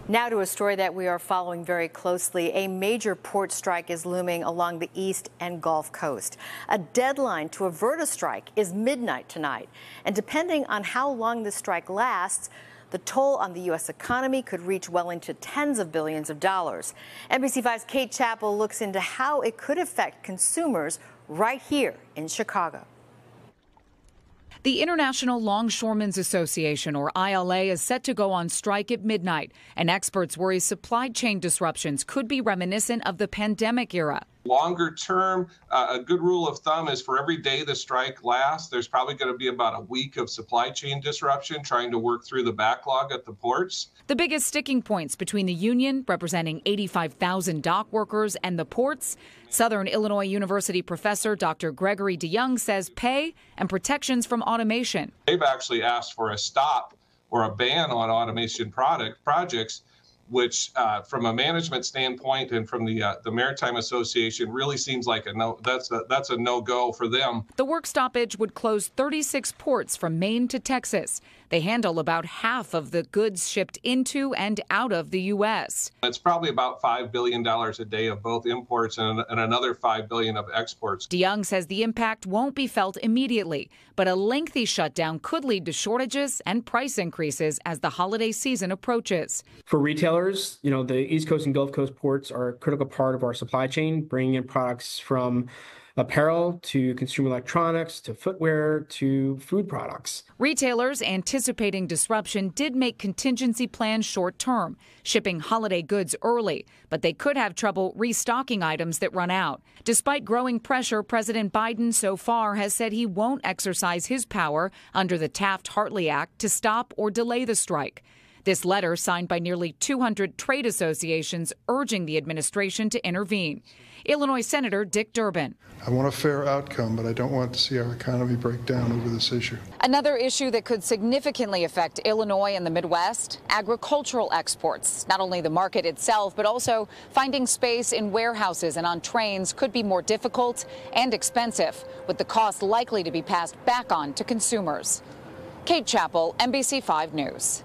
Now to a story that we are following very closely. A major port strike is looming along the East and Gulf Coast. A deadline to avert a strike is midnight tonight. And depending on how long this strike lasts, the toll on the U.S. economy could reach well into tens of billions of dollars. NBC5's Kate Chappell looks into how it could affect consumers right here in Chicago. The International Longshoremen's Association, or ILA, is set to go on strike at midnight, and experts worry supply chain disruptions could be reminiscent of the pandemic era. Longer term, a good rule of thumb is for every day the strike lasts, there's probably going to be about a week of supply chain disruption trying to work through the backlog at the ports. The biggest sticking points between the union, representing 85,000 dock workers, and the ports, Southern Illinois University professor Dr. Gregory DeYoung says pay and protections from automation. They've actually asked for a stop or a ban on automation projects, which from a management standpoint and from the Maritime Association really seems like that's a no-go for them. The work stoppage would close 36 ports from Maine to Texas. They handle about half of the goods shipped into and out of the U.S. It's probably about $5 billion a day of both imports and another $5 billion of exports. DeYoung says the impact won't be felt immediately, but a lengthy shutdown could lead to shortages and price increases as the holiday season approaches. For retailers, the East Coast and Gulf Coast ports are a critical part of our supply chain, bringing in products from apparel to consumer electronics to footwear to food products. Retailers anticipating disruption did make contingency plans short term, shipping holiday goods early, but they could have trouble restocking items that run out. Despite growing pressure, President Biden so far has said he won't exercise his power under the Taft-Hartley Act to stop or delay the strike. This letter, signed by nearly 200 trade associations, urging the administration to intervene. Illinois Senator Dick Durbin. I want a fair outcome, but I don't want to see our economy break down over this issue. Another issue that could significantly affect Illinois and the Midwest, agricultural exports. Not only the market itself, but also finding space in warehouses and on trains could be more difficult and expensive, with the cost likely to be passed back on to consumers. Kate Chappell, NBC5 News.